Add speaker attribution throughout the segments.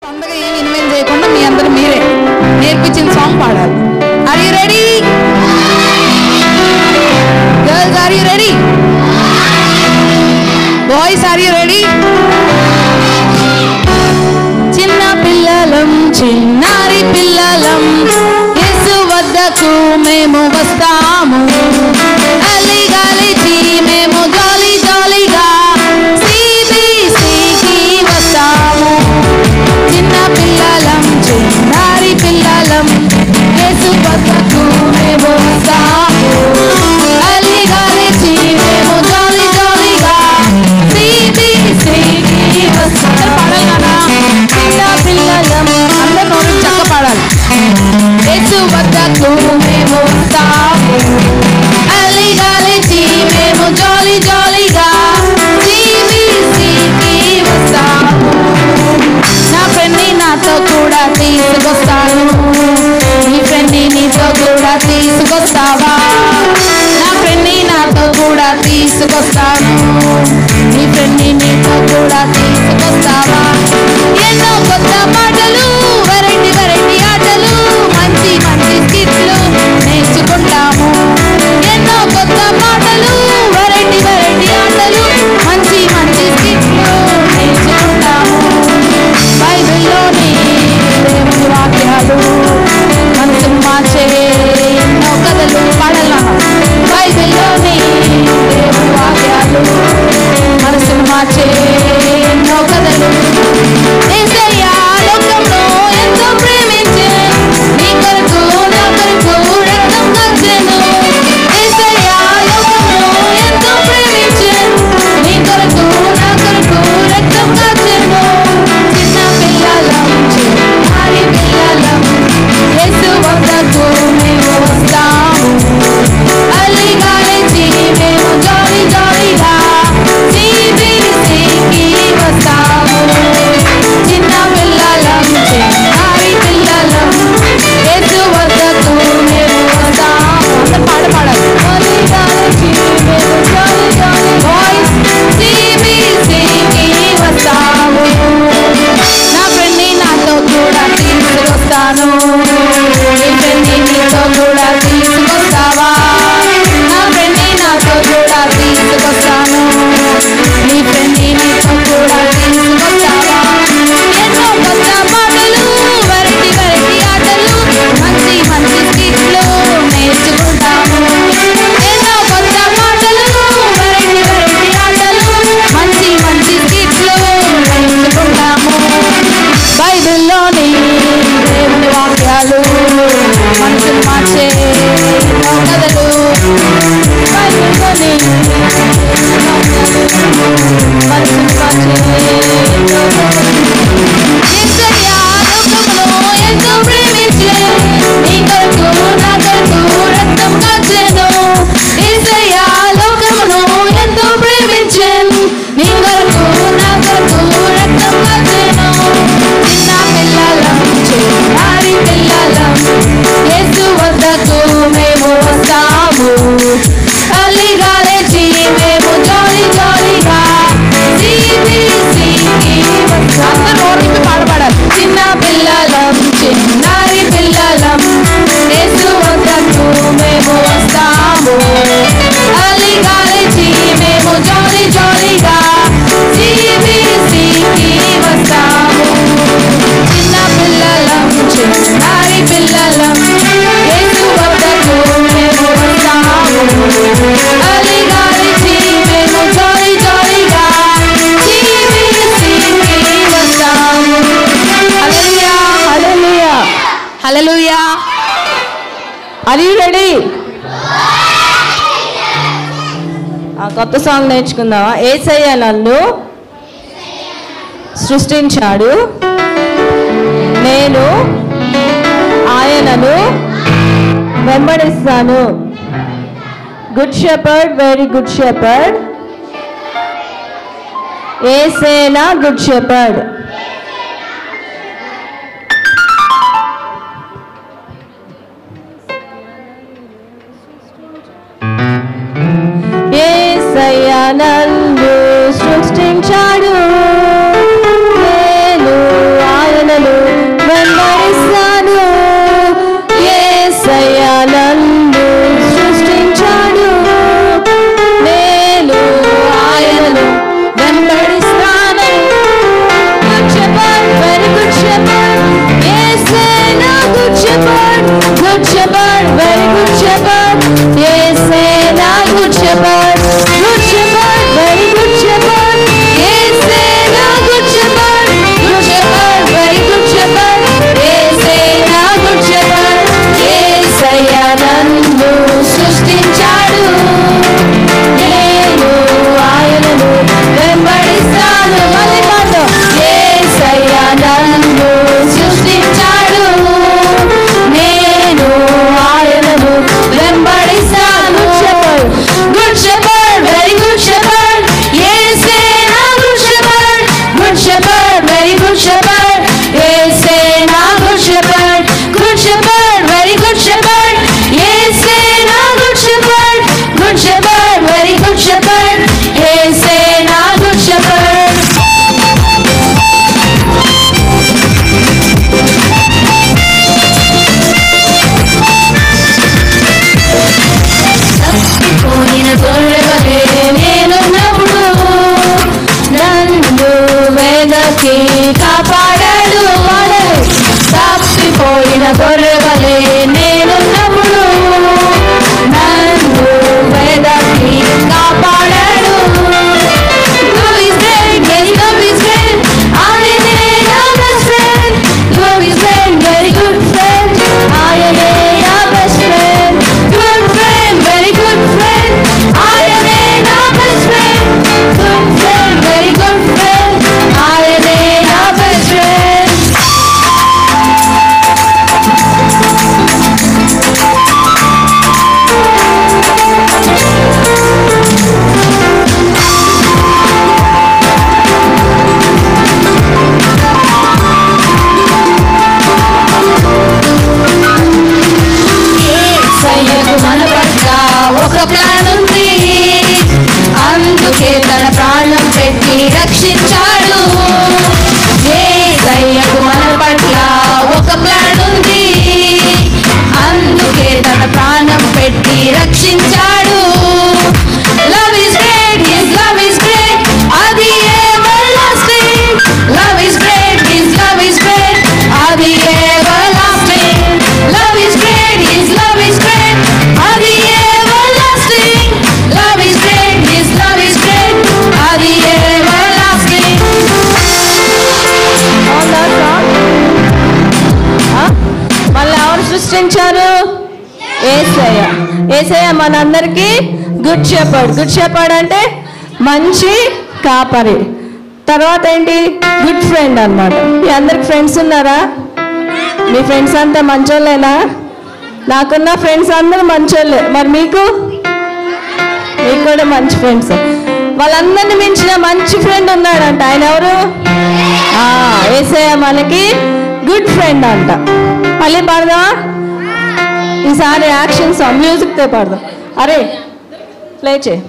Speaker 1: అంతగా ఏమి ఇన్వైట్ చేయకుండా మీ అందరూ మీరే నేర్పించిన సాంగ్ పాడాలి. Are you ready girls? Are you ready boys? Are you ready? చిన్న పిల్లలం చిన్నారి పిల్లలం యేసు వద్దకు మేము వస్తాము. అలి గాలిచి మేము జాలి జాలిగా CBCకి వస్తాము. చిన్న పిల్లలం చిన్నారి పిల్లలం యేసు వద్దకు మేము వస్తాము. అలి గాలిచి మేము జాలి జాలిగా CBCకి వస్తాము. పాడాలి చిన్న పిల్లలం అందరూ నోరు చక్క పాడాలి. యేసు వద్దకు మేము వస్తాము. అలి గాలిచి మేము జాలి జాలిగా CBCకి వస్తాము. నా ఫ్రెండ్ని నాతో కూడా తీసుకొస్తాను. నీ ఫ్రెండ్ని నీతో కూడా తీసుకొస్తావా? నా ఫ్రెండ్ని నాతో కూడా తీసుకొస్తాను. నీ ఫ్రెండ్ని నీతో కూడా తీసుకొస్తావా? ఎన్నో కొత్త పాటలు వెరైటీ వెరైటీ ఆటలు మంచి మంచి స్కిట్లు నేర్చుకుంటాము. ఎన్నో కొత్త పాటలు వెరైటీ వెరైటీ ఆటలు మంచి మంచి స్కిట్లు నేర్చుకుంటాము. బైబిల్లోని దేవుని వాక్యాలు మనసును మార్చే ఎన్నో కథలు పాడాలా? బైబిల్లోని దేవుని వాక్యాలు మనసును మార్చే ఎన్నో కథలు. యేసయ్యా లోకంలో ఎంతో ప్రేమించె, నీ కొరకు నా కొరకు రక్తం కార్చెను. యేసయ్యా లోకంలో ఎంతో ప్రేమించె, నీ కొరకు నా కొరకు రక్తం కార్చెను. చిన్న పిల్లలం చిన్నారి పిల్లలం యేసు వద్దకు మేము వస్తాము. అలి గాలిచి మేము జాలి జాలిగా CBCకి వస్తాము. చిన్న పిల్లలం చిన్నారి పిల్లలం యేసు వద్దకు మేము వస్తాము. అందరూ పాడాలి. అలి గాలిచి మేము జాలి జాలి బాయ్స్ CBCకి వస్తాము. నా ఫ్రెండ్ని నాతో కూడా తీసుకొస్తాను. నీ ఫ్రెండ్ని నీతో కూడా తీసుకొస్తావా? నా ఫ్రెండ్ని నాతో కూడా తీసుకొస్తాను. నీ ఫ్రెండ్ని నీతో కూడా తీసుకొస్తావా? ఎన్నో కొత్త పాటలు వెరైటీ వెరైటీ ఆటలు మంచి మంచి స్కిట్లు నేర్చుకుంటాము. ఎన్నో కొత్త పాటలు వెరైటీ వెరైటీ ఆటలు మంచి మంచి స్కిట్లు నేర్చుకుంటాము. బైబిల్లోని దేవుని వాక్యాలు మనసును మార్చే ఎన్నో కథలు. బైబిల్లోని మనసును మార్చే ఎన్నో కథలు. యేసయ్యా లోకమును ఎంతో ప్రేమించె, నీ కొరకు నా కొరకు రక్తం కార్చెను. యేసయ్యా లోకమును ఎంతో ప్రేమించె, నీ కొరకు నా కొరకు రక్తం కార్చెను. చిన్న పిల్లలం చిన్నారి పిల్లలం యేసు వద్దకు మేము వస్తాము. అలి గాలిచి మేము జాలి జాలిగా CBCకి వస్తాము. అందరూ నోటికి పాడాలి. చిన్న పిల్లలం చిన్నారి పిల్లలం యేసు వద్దకు మేము వస్తాము. అలి గాలిచి మేము జాలి జాలిగా CBCకి వస్తాము. చిన్న పిల్లలం చిన్నారి పిల్లలం యేసు వద్దకు మేము వస్తాము. అలి గాలిచి మేము జాలి జాలిగా CBCకి వస్తాము. Hallelujah hallelujah hallelujah. Are you ready? కొత్త సాంగ్ నేర్చుకుందామా? యేసయ్య నన్ను సృష్టించాడు, నేను ఆయనను వెంబడిస్తాను. Good shepherd, very good shepherd, యేసేనా గుడ్ షెపర్డ్. యేసయ్య నన్ను సృష్టించాడు, నేను ఆయన గొర్రెవలే నేనున్నప్పుడు నన్ను వెదకి కాపాడాడు. Love is great, very love is great. ఆయనే నా best friend. Love is great, very good friend. ఆయనే నా best friend. Good friend, very good friend. ఆయనే నా best friend. Good friend, very good friend. ఆయనే నా best friend. యేసయ్యకు మన పట్ల ఒక ప్లాన్ ఉంది, అందుకే తన ప్రాణం పెట్టి రక్షించాడు. యేసయ్యకు మన పట్ల ఒక ప్లాన్ ఉంది, అందుకే తన ప్రాణం పెట్టి రక్షించాడు. Love is great, his love is great. అది everlasting. Love is great, his love is great. అది everlasting. Love is great, his love is great. అది everlasting. Love is great, his love is great. అది everlasting. మళ్ళీ ఎవరు సృష్టించారు? యేసయ్య. యేసయ్య మనందరికీ good shepherd. Good shepherd అంటే మంచి కాపరి. తర్వాత ఏంటి? గుడ్ ఫ్రెండ్ అన్నమాట. మీ అందరికి ఫ్రెండ్స్ ఉన్నారా? మీ ఫ్రెండ్స్ అంతా మంచోళ్ళేనా? నాకున్న ఫ్రెండ్స్ అందరూ మంచోళ్ళే. మరి మీకు కూడా మంచి ఫ్రెండ్స్. వాళ్ళందరినీ మించిన మంచి ఫ్రెండ్ ఉన్నాడంట. ఆయన ఎవరు? యేసయ్య మనకి గుడ్ ఫ్రెండ్ అంట. మళ్ళీ పాడదామా? ఈసారి యాక్షన్ సాంగ్ మ్యూజిక్తో పాడదాం. అరే ప్లే చేయి.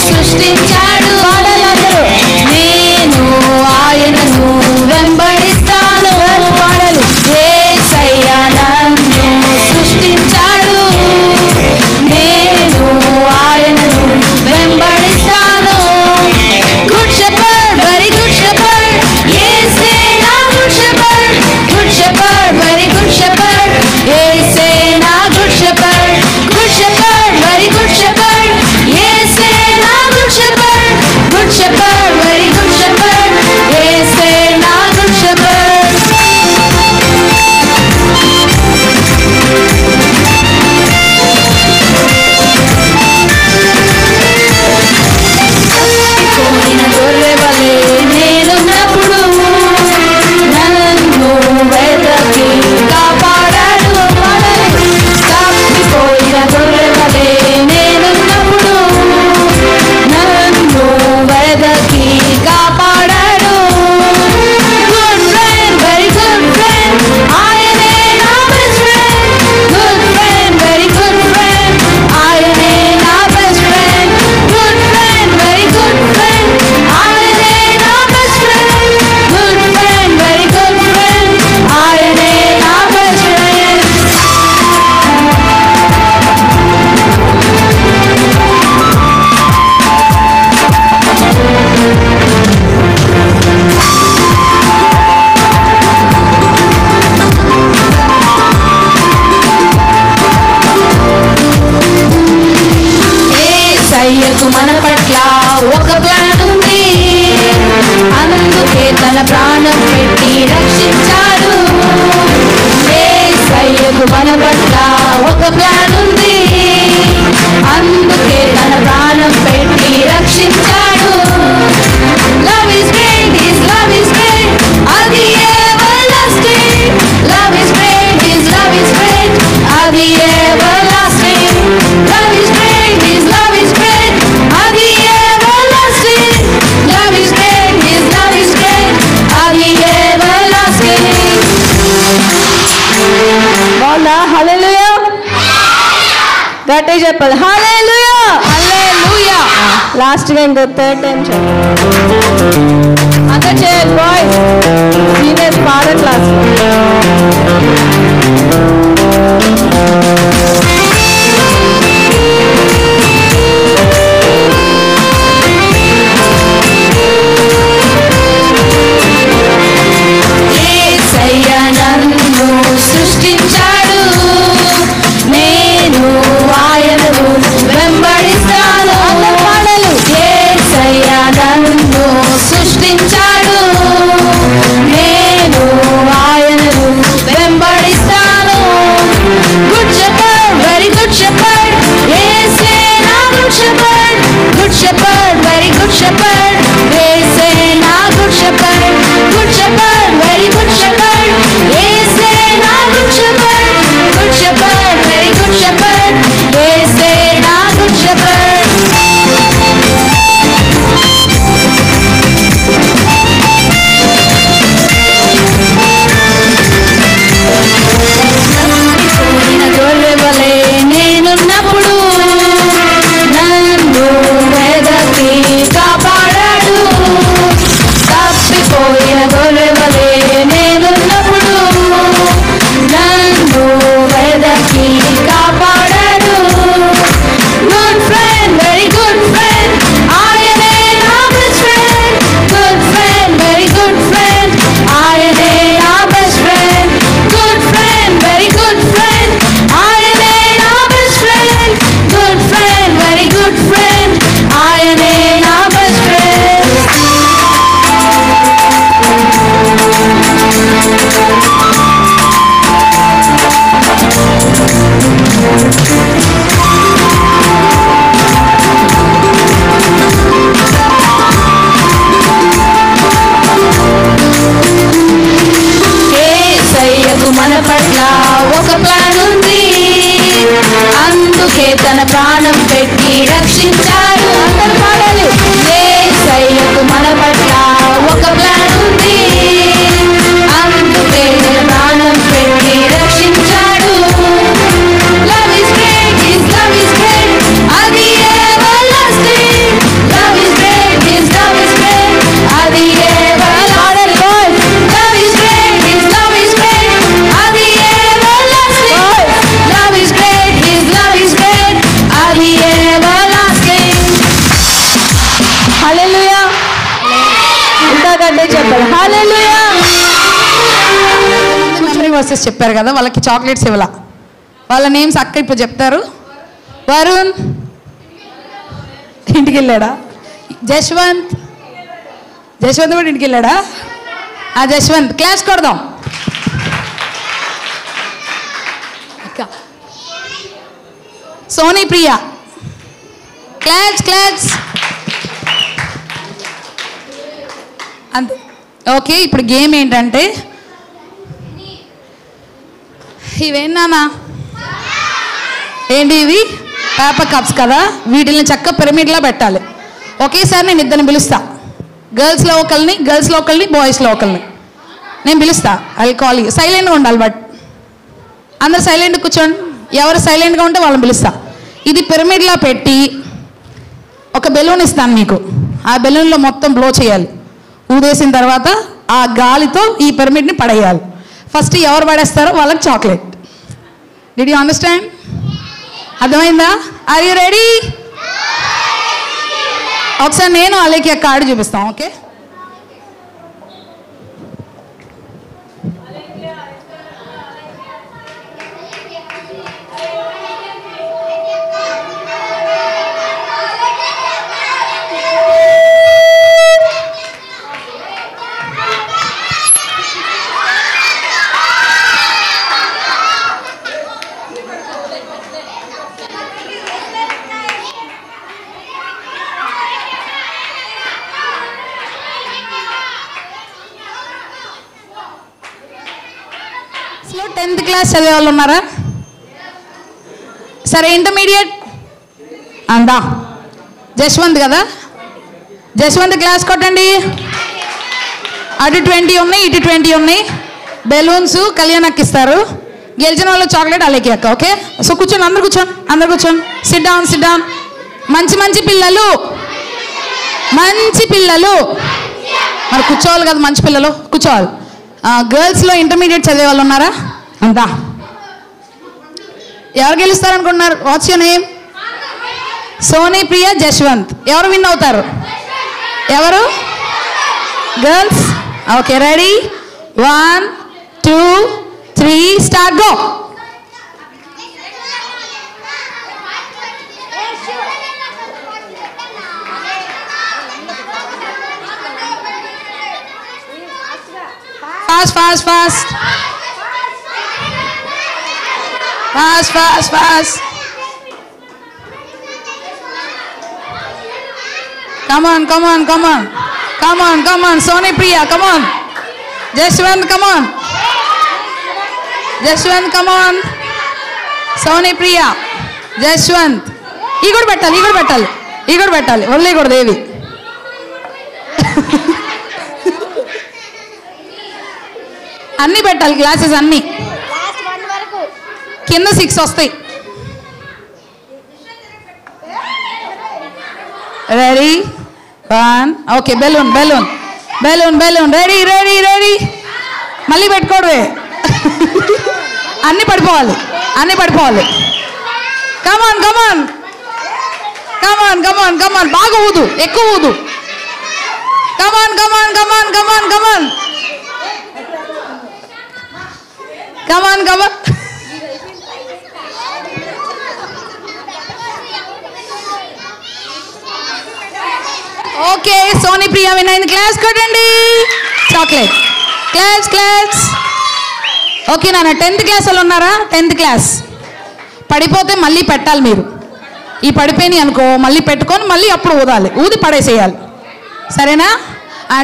Speaker 1: సృష్టించాడు. నేను ఆయనను వెంబడిస్తాను. యేసయ్య నన్ను సృష్టించాడు. నేను ఆయనను వెంబడిస్తాను. Good shepherd, very good shepherd. యేసే నా good shepherd. Good shepherd, very good shepherd. యేసే నా good shepherd. Good shepherd, very good shepherd. యేసే నా good shepherd. Good shepherd, very good shepherd. యేసే నా గుడ్ షెపర్డ్. కోరిన గొర్రెవలే నేనున్నప్పుడు నన్ను వెదకి కాపాడాడు. తప్పిపోయిన గొర్రెవలే నేనున్నప్పుడు నన్ను వెదకి కాపాడాడు. Good friend, very good friend. ఆయనే నా best friend. Good friend, very good friend. ఆయనే నా best friend. Good friend, very good friend. ఆయనే నా best friend. Good friend, very good friend. ఆయనే నా బెస్ట్ ఫ్రెండ్. యేసయ్యకు మన పట్ల ఒక ప్లాన్ ఉంది, అందుకే తన ప్రాణం పెట్టి రక్షించాడు. యేసయ్యకు మన పట్ల ఒక ప్లాన్ ఉంది, అందుకే తన ప్రాణం పెట్టి రక్షించాడు. Love is great, his love is great. అది everlasting. Love is great, his love is great. అది everlasting. Love is great, his love is great. అది everlasting. Love is great, his love is great. అది everlasting. బాగుందా? హల్లెలూయా. గట్టిగా చెప్పాలి హల్లెలూయా
Speaker 2: హల్లెలూయా.
Speaker 1: లాస్ట్గా ఇంకో third time చెప్పాలి. అందరూ చేయాలి బాయ్స్, సీనియర్స్ ఫాదర్ క్లాస్.
Speaker 2: సృష్టించాడు, నేను ఆయనను వెంబడిస్తాను. యేసయ్య నన్ను సృష్టించాడు, నేను ఆయనను వెంబడిస్తాను. Good shepherd, very good shepherd, యేసే నా good shepherd. Good shepherd, very good shepherd, యేసే నా good shepherd. Good shepherd, very good shepherd, యేసే నా good shepherd. Good shepherd, very good shepherd, యేసే నా గుడ్ షెపర్డ్. గొర్రెవలే నేనున్నప్పుడు నన్ను వెదకి కాపాడాడు. తప్పిపోయిన గొర్రెవలే నేనున్నప్పుడు నన్ను వెదకి కాపాడాడు. Good friend, very good friend, ఆయనే నా best friend. Good friend, very good friend, ఆయనే నా best friend. Good friend, very good friend, ఆయనే నా best friend. Good friend, very good friend, ఆయనే నా బెస్ట్ ఫ్రెండ్. యేసయ్యకు మన పట్ల ఒక ప్లాన్ ఉంది, అందుకే తన ప్రాణం పెట్టి రక్షించాడు. అందరూ పాడాలి. యేసయ్యకు మన పట్ల ఒక ప్లాన్ ఉంది, అందుకే తన ప్రాణం పెట్టి రక్షించాడు. Love is great, His love is great, అది everlasting. Love is great, His love is great, అది everlasting. Love is great, His love is great, అది everlasting. Love is great, His love is great, అది everlasting.
Speaker 1: హల్లెలూయా. ఇంకా గట్టిగా చెప్పాలి హల్లెలూయా.
Speaker 2: Memory versus చెప్పారు కదా, వాళ్ళకి చాక్లెట్స్ ఇవ్వాల. వాళ్ళ నేమ్స్ అక్క ఇప్పుడు చెప్తారు. వరుణ్ ఇంటికి వెళ్ళాడా? జశ్వంత్ కూడా ఇంటికి వెళ్ళాడా? ఆ జశ్వంత్ క్లాస్ కొడదాం. సోనీ ప్రియా క్లాస్ అంతే. ఓకే, ఇప్పుడు గేమ్ ఏంటంటే ఇవేనా ఏంటి ఇవి? పేపర్ కప్స్ కదా, వీటిని చక్కగా పిరమిడ్లా పెట్టాలి. ఒకేసారి నేను ఇద్దరిని పిలుస్తా, గర్ల్స్లో ఒకరిని బాయ్స్లో ఒకరిని నేను పిలుస్తా. I call you. సైలెంట్గా ఉండాలి, బట్ అందరు సైలెంట్గా కూర్చోండి. ఎవరు సైలెంట్గా ఉంటే వాళ్ళని పిలుస్తా. ఇది పిరమిడ్లా పెట్టి ఒక బెలూన్ ఇస్తాను మీకు. ఆ బెలూన్లో మొత్తం బ్లో చేయాలి. ఊదేసిన తర్వాత ఆ గాలితో ఈ పిరమిడ్ని పడేయాలి. ఫస్ట్ ఎవరు పడేస్తారో వాళ్ళకి చాక్లెట్. Did you understand? అర్థమైందా? Are you ready? ఒకసారి నేను అలాగే ఆ కార్డు చూపిస్తాం. ఓకే, క్లాస్లో 10th క్లాస్ చదివే వాళ్ళు ఉన్నారా? సరే, ఇంటర్మీడియట్ అందా జశ్వంత్ కదా, జశ్వంత్ క్లాస్ కొట్టండి. అటు 20 ఉన్నాయి, ఇటు 20 ఉన్నాయి. బెలూన్స్ కళ్యాణ్ అక్కిస్తారు. గెలిచిన వాళ్ళకి చాక్లెట్ అలాగే అక్క. ఓకే, సో కూర్చోండి, అందరు కూర్చోండి, అందరు కూర్చోండి. SIT down, SIT down. మంచి మంచి పిల్లలు, మంచి పిల్లలు మరి కూర్చోవాలి కదా, మంచి పిల్లలు కూర్చోవాలి. గర్ల్స్లో ఇంటర్మీడియట్ చదివే వాళ్ళు ఉన్నారా? అంతా ఎవరు గెలుస్తారనుకుంటున్నారు? What's your name? Soni Priya Jaswanth. ఎవరు విన్ అవుతారు? ఎవరు? Girls. Okay, ready? 1 2 3 start, go. Fast, fast, fast. Fast, fast, fast. Come on, come on, come on. Come on, come on. Sony Priya, come on. Jashwant, come on. Jashwant, come on. Sony Priya, Jashwant. ఈ కూడా పెట్టాలి, ఈ కూడా పెట్టాలి, ఈ కూడా పెట్టాలి, వదిలేయకూడదు ఏవి. అన్నీ పెట్టాలి, గ్లాసెస్ అన్నీ. కింద 6 వస్తాయి. Ready? 1. Okay, balloon balloon balloon balloon. Ready ready ready. మళ్ళీ పెట్టుకోవడమే. అన్నీ పడిపోవాలి, అన్నీ పడిపోవాలి. కమాన్ కమాన్ కమాన్ కమాన్ కమాన్. బాగా ఊదు, ఎక్కువ ఊదు. కమాన్ come on come on come on come on come on కమాన్. ఓకే, సోనీ ప్రియా విన్ అయింది. క్లాస్ కొట్టండి. చాక్లెట్. Class class. ఓకే నాన్న, 10th క్లాస్ వాళ్ళు ఉన్నారా? 10th క్లాస్ పడిపోతే మళ్ళీ పెట్టాలి మీరు. ఈ పడిపోయినాయి అనుకో, మళ్ళీ పెట్టుకొని మళ్ళీ అప్పుడు ఊదాలి, ఊది పడేసేయాలి. సరేనా?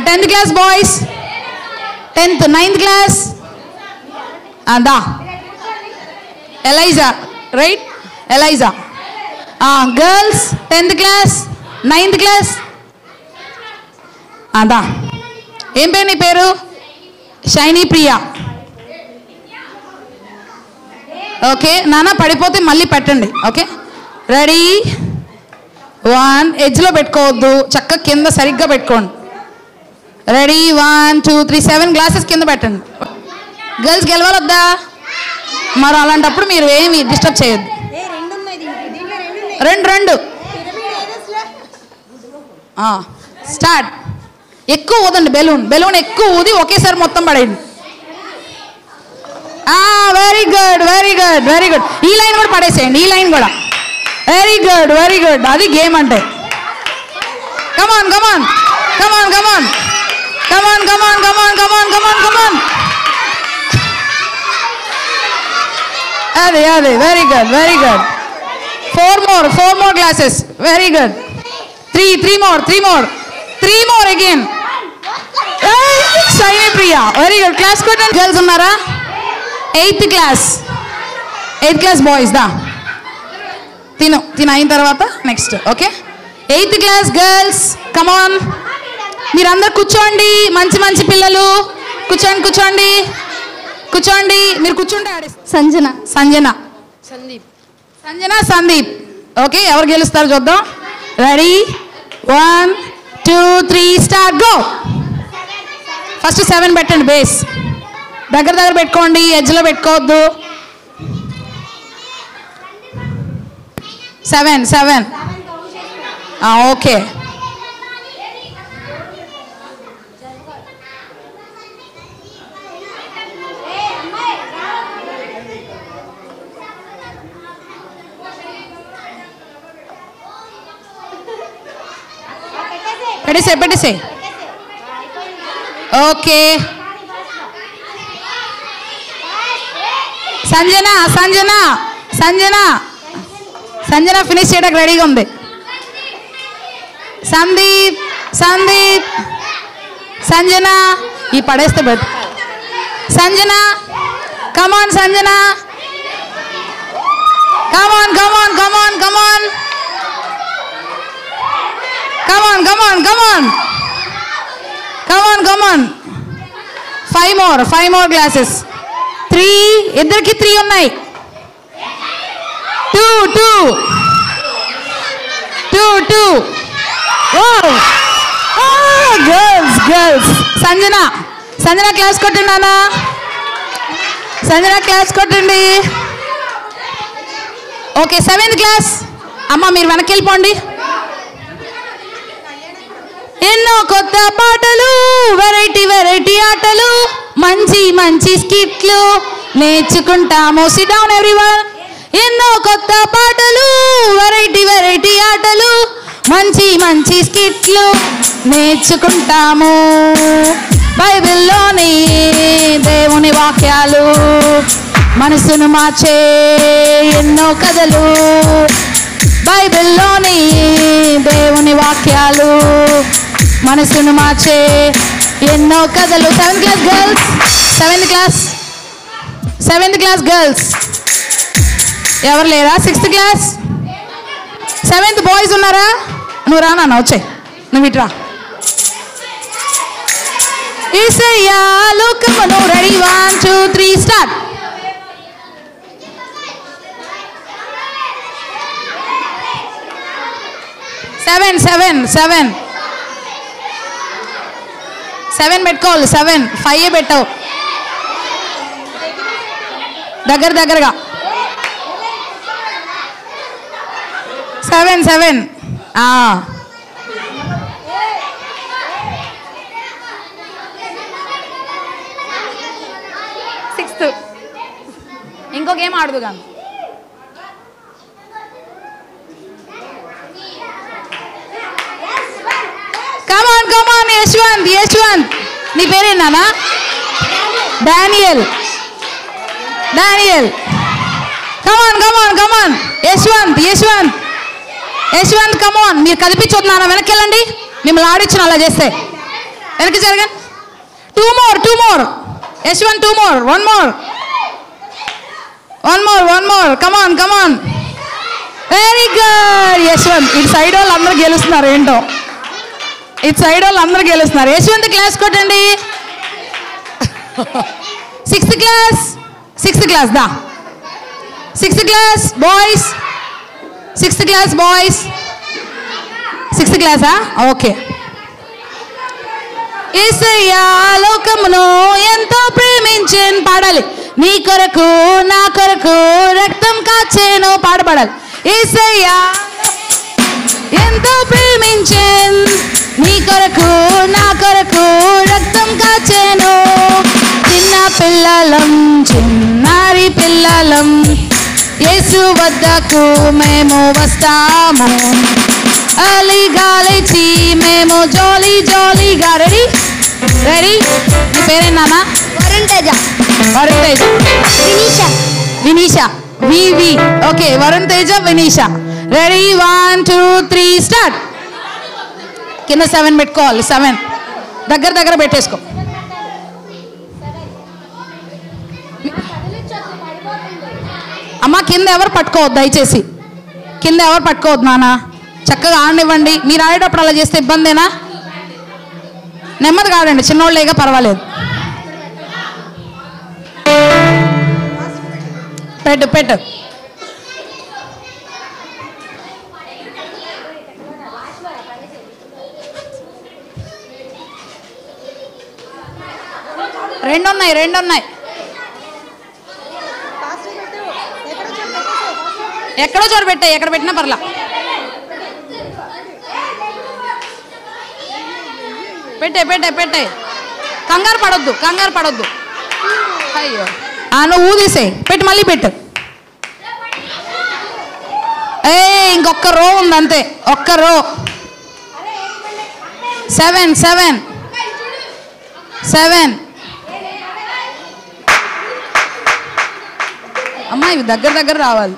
Speaker 2: 10th class boys, 10th 9th class. దా Eliza, right? Eliza. Girls 10th class 9th class. దా. ఏం పేరు నీ పేరు? షైనీ ప్రియా. ఓకే నాన్న, పడిపోతే మళ్ళీ పెట్టండి. Okay, ready? 1. ఎడ్జ్లో పెట్టుకోవద్దు, చక్కగా కింద సరిగ్గా పెట్టుకోండి. రెడీ? 1 2 3 7 గ్లాసెస్ కింద పెట్టండి. గర్ల్స్ గెలవాలొద్దా? మరి అలాంటప్పుడు మీరు ఏమి డిస్టర్బ్ చేయొద్దు. 2 స్టార్ట్. ఎక్కువ ఊదండి, బెలూన్ బెలూన్ ఎక్కువ ఊది ఒకేసారి మొత్తం పడేయండి. Very good very good very good. ఈ లైన్ కూడా పడేసేయండి, ఈ లైన్ కూడా. Very good very good. అది గేమ్ అంటే. కమాన్ come on come on come on come on come on come on come on come on కమాన్. అదే అదే, very good very good. 4 more glasses. Very good. 3 more again. Shiny Priya, very good. Class code and girls unnara? 8th class boys da. Tino ayin tarvata next. Okay, 8th class girls, come on. మీరందరూ కూర్చోండి, మంచి మంచి పిల్లలు కూర్చోండి కూర్చోండి కూర్చోండి. మీరు కూర్చుంటే
Speaker 1: సంజన
Speaker 2: సంజన సందీప్ సంజన సందీప్. ఓకే, ఎవరు గెలుస్తారు చూద్దాం. రెడీ? 1 2 3 start, go. ఫస్ట్ 7 పెట్టండి, బేస్ దగ్గర దగ్గర పెట్టుకోండి, ఎడ్జ్లో పెట్టుకోవద్దు. 7 ఓకే. పెట్టేసే. ఓకే, సంజన సంజన సంజన సంజన ఫినిష్ చేయడానికి రెడీగా ఉంది. సందీప్ సంజన. ఈ పడేస్తే but Sanjana, come on Sanjana, come on come on come on come on come on come on come on come on కమాన్. 5 more glasses. 3 3 ఇద్దరికి 3 ఉన్నాయి 2 గర్ల్స్ సంజన క్లాస్ కొట్టండి నాన్న సంజన క్లాస్ కొట్టండి ఓకే 7th క్లాస్ అమ్మ మీరు వెనక్కి వెళ్ళిపోండి ఎన్నో కొత్త పాటలు వెరైటీ ఆటలు మంచి స్కిట్లు నేర్చుకుంటాము సిట్ డౌన్ ఎవ్రీవన్ ఎన్నో కొత్త పాటలు వెరైటీ ఆటలు మంచి స్కిట్లు నేర్చుకుంటాము బైబిల్లోని దేవుని వాక్యాలు మనసును మార్చే ఎన్నో కథలు బైబిల్లోని దేవుని వాక్యాలు మనసును మార్చే ఎన్నో కథలు 7th క్లాస్ గర్ల్స్ ఎవరు లేరా 6th క్లాస్ 7th బాయ్స్ ఉన్నారా నువ్వు రా నాన్న వచ్చాయి నువ్వు ఇట్రా యేసయ్యా లోకమును రెడీ 1 2 3 స్టార్ట్ సెవెన్ పెట్టుకోవాలి 5 పెట్టావు దగ్గరగా 7 6th ఇంకో గేమ్ ఆడదు కానీ కమాన్ యశ్వంత్ నీ పేరేనా డానియల్ కమాన్ యశ్వంత్ కమాన్ మీరు కదిపించొద్దు వెనక్కి వెళ్ళండి మిమ్మల్ని ఆడిచ్చిన అలా చేస్తే వెనక్కి జరగండి 2 more యశ్వంత్ 2 more 1 more కమాన్ వెరీ గుడ్ యశ్వంత్ ఇటు సైడ్ వాళ్ళు అందరూ గెలుస్తున్నారు ఏంటో యశ్వంత్ క్లాస్ కొట్టండి 6th క్లాస్ దా 6th క్లాస్ బాయ్స్ 6th క్లాసా ఓకే యేసయ్యా లోకమును ఎంతో ప్రేమించెను పాడాలి నీ కొరకు నా కొరకు రక్తం కాచెను పాడాలి యేసయ్యా ఎంతో ప్రేమించెను నీ కొరకు నా కొరకు రక్తం కాచెను చిన్నారి పిల్లలం యేసు వద్దకు మేము వస్తాము అలిగాలిచి మేము జాలీగా రెడీ నీ పేరేనా వరుణ్ తేజ వినీషా వివి okay Varun Teja Vinisha ready 1 2 3 start కింద 7 పెట్టుకోవాలి 7 దగ్గర పెట్టేసుకో అమ్మ కింద ఎవరు పట్టుకోవద్దు దయచేసి నాన్న చక్కగా ఆడనివ్వండి మీరు ఆడేటప్పుడు అలా చేస్తే ఇబ్బందేనా నెమ్మదిగా ఆడండి చిన్నోళ్ళేగా పర్వాలేదు పెట్టు రెండు ఉన్నాయి ఎక్కడో చోటు పెట్టాయి ఎక్కడ పెట్టినా పర్లా పెట్టే కంగారు పడొద్దు అయ్యో నువ్వు ఊదేసేయి పెట్టి మళ్ళీ పెట్టు ఇంకొక రో ఉంది అంతే ఒక్క రో 7 అమ్మా ఇవి దగ్గర రావాలి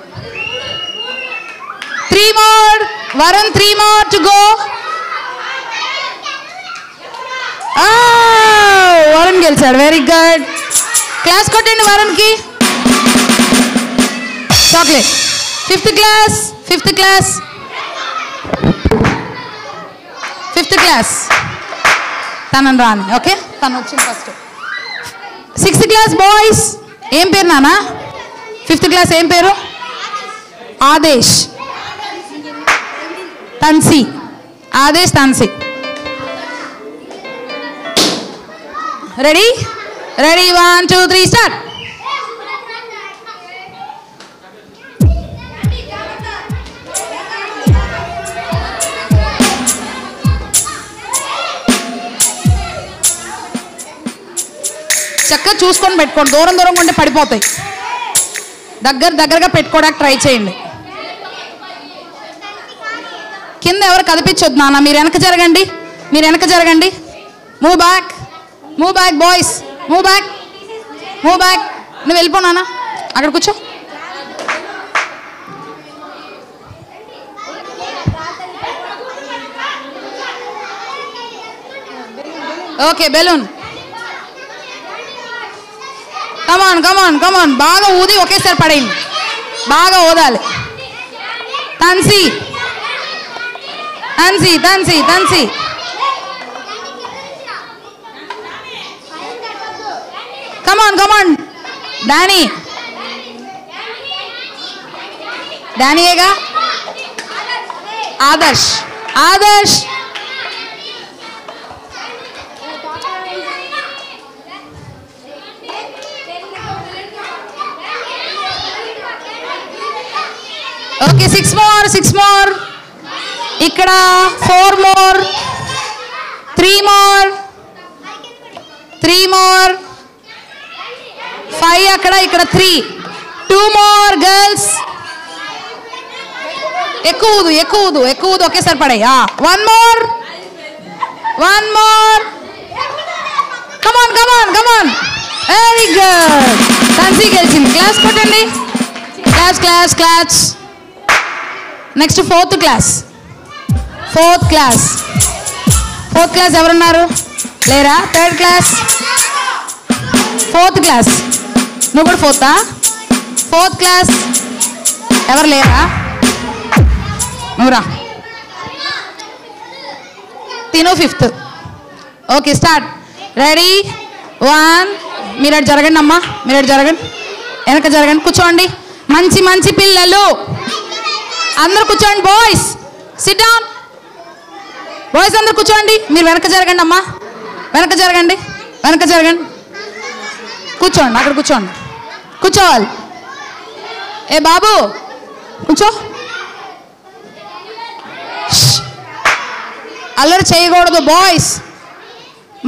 Speaker 2: 3 more Varun 3 more to go Varun గెలిచాడు వెరీ గుడ్ క్లాస్ కొట్టండి వరుణ్కి చాక్లెట్ 5th క్లాస్ తనని రాని ఓకే తను వచ్చింది ఫస్ట్ 6th క్లాస్ బాయ్స్ ఏం పేరు నాన్న? 5th క్లాస్ ఏం పేరు? Adesh Tansi. Adesh Tansi. Ready? Ready 1 2 3 start. చక్కగా చూసుకొని పెట్టుకోండి. దూరం దూరంగా ఉంటే పడిపోతాయి. దగ్గరగా పెట్టుకోవడానికి ట్రై చేయండి. కింద ఎవరు కదిపించొద్దు నాన్న. మీరు వెనక జరగండి. మీరు వెనక జరగండి. Move back. Move back boys. Move back. Move back. నువ్వు వెళ్ళిపో నాన్న. అక్కడ కూర్చో. Okay balloon. Come on come on come on. బాగా ఊది ఒకేసారి పడేయండి. బాగా ఊదాలి. Tansi Tansi Tansi Tansi. Come on come on. Danny. డానీయేగా. Adarsh. Adarsh. Okay 6 more 6 more. ఇక్కడ 4 more 3 more 3 more 5 అక్కడ ఇక్కడ 3 2 more girls. ఎక్కువ ఒకేసారి పడాయి. 1 more 1 more. Come on come on come on. Very good. Tansi గెలిచింది. క్లాస్ కొట్టండి. Class class class. Next 4th class. 4th class. 4th class ఎవరున్నారు? లేరా? 3rd class. 4th class. నువ్వు కూడా 4th? 4th క్లాస్ ఎవరు లేరా? నువ్వురా. తిను 5th. Okay start. రెడీ 1. మీరు అటు జరగండి అమ్మా. మీరు అటు జరగండి. వెనక జరగండి. కూర్చోండి. మంచి మంచి పిల్లలు అందరు కూర్చోండి. Boys SIT down. బాయ్స్ అందరు కూర్చోండి. మీరు వెనక జరగండి అమ్మా. వెనక జరగండి. వెనక జరగండి. కూర్చోండి. అక్కడ కూర్చోండి. కూర్చోవాలి. ఏ బాబు కూర్చో. అల్లరి చేయకూడదు బాయ్స్.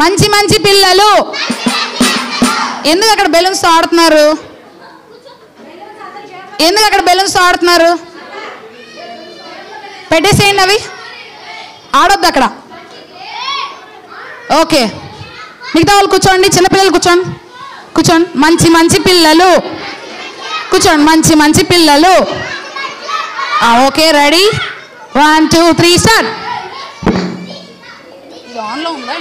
Speaker 2: మంచి మంచి పిల్లలు. ఎందుకు అక్కడ బెలూన్స్ ఆడుతున్నారు? ఎందుకు అక్కడ బెలూన్స్ ఆడుతున్నారు? పెట్టేసేయండి. అవి ఆడొద్దు అక్కడ. ఓకే మిగతా వాళ్ళు కూర్చోండి. చిన్నపిల్లలు కూర్చోండి. కూర్చోండి. మంచి మంచి పిల్లలు కూర్చోండి. మంచి మంచి పిల్లలు. Okay ready 1 2 3 start. ఇది ఆన్లో ఉందా?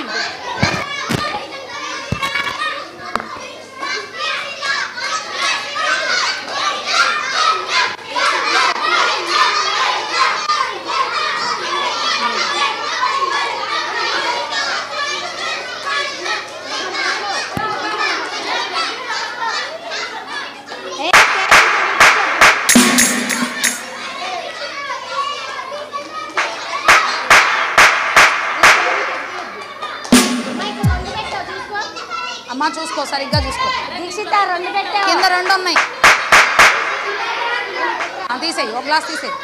Speaker 2: అమ్మా చూసుకో. సరిగ్గా చూసుకో. కింద 2 ఉన్నాయి. తీసేయి. ఒక గ్లాస్ తీసేయి.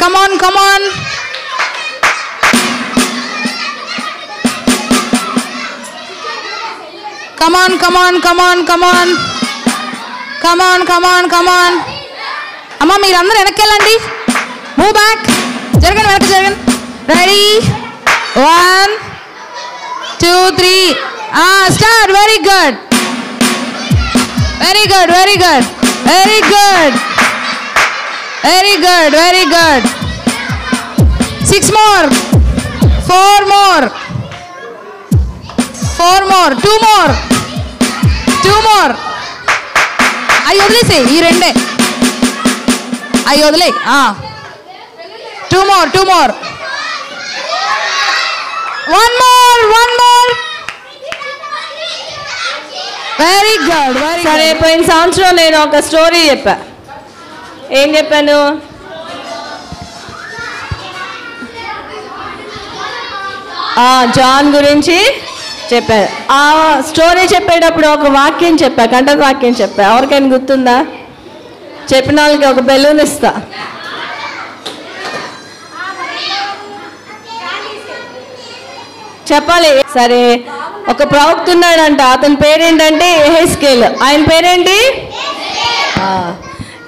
Speaker 2: కమాన్ come on. Come on come on come on come on come on come on కమాన్. అమ్మ మీరందరూ వెనక్కి వెళ్ళండి. Move back. జరగండి. వెనక్కి జరగండి. Ready 1 2 3 start. Very good. Very good. Very good. Very good. Very good. Very good. 6 more 4 more 4 more 2 more 2 more. అవి వదిలేసే. ఈ 2 అవి వదిలే. 2 more 2 more 1 more 1 more. Very good, very
Speaker 1: సరే, పోయిన సంవత్సరం నేను ఒక స్టోరీ చెప్పా. ఏం చెప్పాను? జాన్ గురించి చెప్పాను. ఆ స్టోరీ చెప్పేటప్పుడు ఒక వాక్యం చెప్పా, కంటక వాక్యం చెప్పా. ఎవరికైనా గుర్తుందా? చెప్పిన వాళ్ళకి ఒక బెలూన్ ఇస్తా. చెప్పాలి. సరే, ఒక ప్రవక్త ఉన్నాడంట. అతని పేరేంటంటే యెహెజ్కేలు. ఆయన పేరేంటి?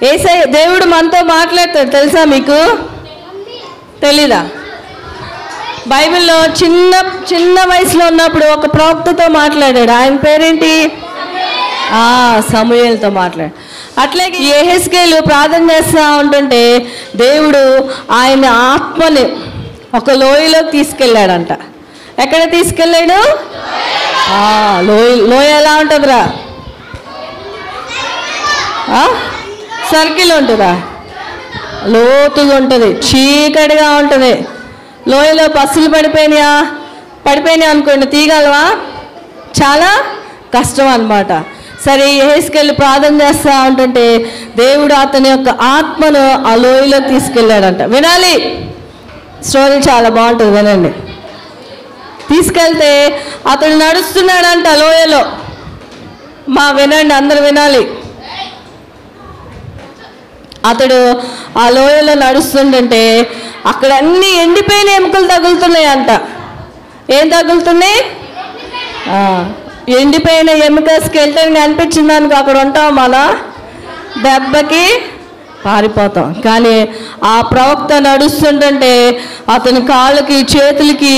Speaker 1: యేసయ్య. దేవుడు మనతో మాట్లాడతాడు, తెలుసా మీకు? తెలీదా? బైబిల్లో చిన్న వయసులో ఉన్నప్పుడు ఒక ప్రవక్తతో మాట్లాడాడు. ఆయన పేరేంటి? సమూయేలుతో మాట్లాడు. అట్లాగే యెహెజ్కేలు ప్రార్థన చేస్తూ ఉంటుంటే దేవుడు ఆయన ఆత్మని ఒక లోయలోకి తీసుకెళ్ళాడంట. ఎక్కడ తీసుకెళ్ళాడు? లోయ ఎలా ఉంటుందిరా? సర్కిల్ ఉంటుందా? లోతుగా ఉంటుంది, చీకటిగా ఉంటుంది. లోయలో బస్సులు పడిపోయినాయి అనుకోండి, తీయగలవా? చాలా కష్టం అన్నమాట. సరే, యెహెజ్కేలు ప్రార్థన చేస్తూ ఉంటుంటే దేవుడు అతని యొక్క ఆత్మను ఆ లోయలో తీసుకెళ్ళాడంట. వినాలి, స్టోరీ చాలా బాగుంటుంది, వినండి. తీసుకెళ్తే అతడు నడుస్తున్నాడంట లోయలో. వినండి, అందరు వినాలి. అతడు ఆ లోయలో నడుస్తుంటే అక్కడ అన్ని ఎండిపోయిన ఎముకలు తగులుతున్నాయంట. ఏం తగులుతున్నాయి? ఎండిపోయిన ఎముక స్కెల్టన్ కనిపించింది అనుకో, అక్కడ ఉంటాం, మన దెబ్బకి పారిపోతాం. కానీ ఆ ప్రవక్త నడుస్తుంటే అతని కాళ్ళకి చేతులకి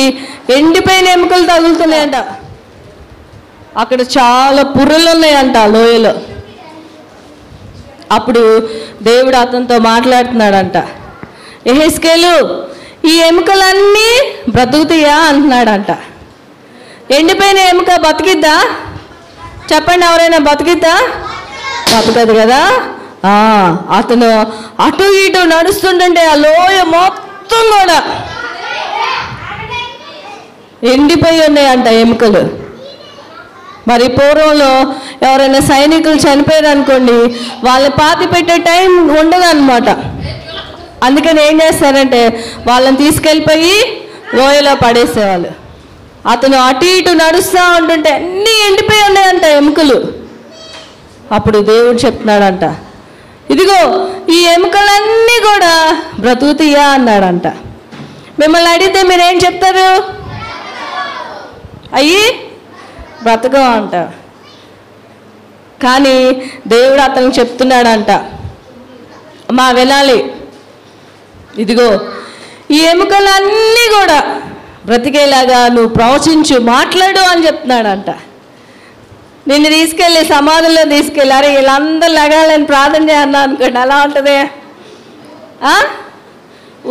Speaker 1: ఎండిపోయిన ఎముకలు తగులుతున్నాయంట. అక్కడ చాలా పుర్రెలు ఉన్నాయంట లోయలో. అప్పుడు దేవుడు అతనితో మాట్లాడుతున్నాడంట. యెహెజ్కేలు, ఈ ఎముకలన్నీ బ్రతుకుతాయా అంటున్నాడంట. ఎండిపోయిన ఎముక బతికిద్దా? చెప్పండి, ఎవరైనా బతికిద్దా? బతకదు కదా. అతను అటు ఇటు నడుస్తుంటే ఆ లోయ మొత్తం కూడా ఎండిపోయి ఉన్నాయంట ఎముకలు. మరి పూర్వంలో ఎవరైనా సైనికులు చనిపోయారు అనుకోండి, వాళ్ళ పాతి పెట్టే టైం ఉండదన్నమాట. అందుకని ఏం చేస్తారంటే వాళ్ళని తీసుకెళ్ళిపోయి లోయలో పడేసేవాళ్ళు. అతను అటు ఇటు నడుస్తూ ఉంటుంటే అన్నీ ఎండిపోయి ఉన్నాయంట ఎముకలు. అప్పుడు దేవుడు చెప్తున్నాడంట, ఇదిగో ఈ ఎముకలన్నీ కూడా బ్రతుకుతాయా అన్నాడంట. మిమ్మల్ని అడిగితే మీరేం చెప్తారు? అయ్యి బ్రతకం అంట. కానీ దేవుడు అతనికి చెప్తున్నాడంట, వినాలి, ఇదిగో ఈ ఎముకలన్నీ కూడా బ్రతికేలాగా నువ్వు ప్రవచించు, మాట్లాడు అని చెప్తున్నాడంట. నిన్ను తీసుకెళ్ళి సమాధుల్లో తీసుకెళ్ళి, అరే వీళ్ళందరూ లగాలని ప్రార్థన చేయన్నా అనుకోండి, అలా ఉంటుంది.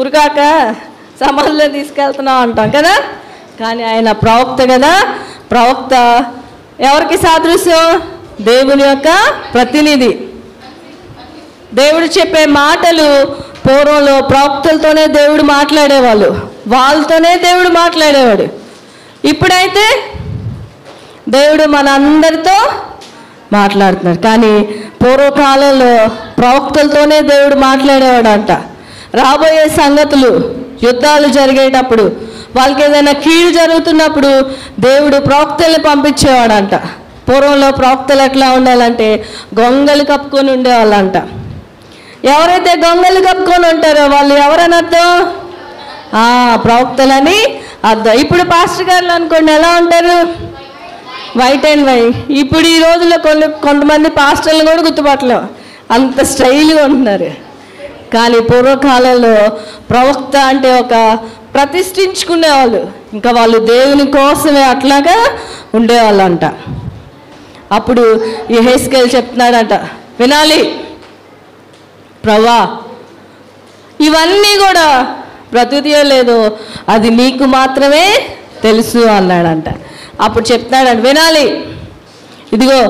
Speaker 1: ఉరకాక సమాధుల్లో తీసుకెళ్తున్నావు అంటాం కదా. కానీ ఆయన ప్రవక్త కదా. ప్రవక్త ఎవరికి సాదృశ్యం? దేవుని యొక్క ప్రతినిధి. దేవుడు చెప్పే మాటలు పూర్వంలో ప్రవక్తలతోనే దేవుడు మాట్లాడేవాళ్ళు, వాళ్ళతోనే దేవుడు మాట్లాడేవాడు. ఇప్పుడైతే దేవుడు మన అందరితో మాట్లాడుతున్నాడు. కానీ పూర్వకాలంలో ప్రవక్తలతోనే దేవుడు మాట్లాడేవాడు అంట. రాబోయే సంగతులు, యుద్ధాలు జరిగేటప్పుడు, వాళ్ళకి ఏదైనా కీడు జరుగుతున్నప్పుడు దేవుడు ప్రవక్తల్ని పంపించేవాడంట. పూర్వంలో ప్రవక్తలు ఎట్లా ఉండాలంటే గొంగలు కప్పుకొని ఉండేవాళ్ళంట. ఎవరైతే గొంగలు కప్పుకొని ఉంటారో వాళ్ళు ఎవరని అర్థం? ప్రవక్తలని అర్థం. ఇప్పుడు పాస్టర్ గారులు అనుకోండి ఎలా ఉంటారు? White and white. ఇప్పుడు ఈ రోజుల్లో కొంతమంది పాస్టర్లు కూడా గుర్తుపట్టలేం, అంత స్టైల్గా ఉంటున్నారు. కానీ పూర్వకాలంలో ప్రవక్త అంటే ఒక ప్రతిష్ఠించుకునేవాళ్ళు, ఇంకా వాళ్ళు దేవుని కోసమే అట్లాగా ఉండేవాళ్ళంట. అప్పుడు యెహెజ్కేలు చెప్తున్నాడంట, వినాలి ప్రభువా, ఇవన్నీ కూడా బ్రతుకుతాయో లేదో అది నీకు మాత్రమే తెలుసు అన్నాడంట. అప్పుడు చెప్తున్నాడంట, వినాలి, ఇదిగో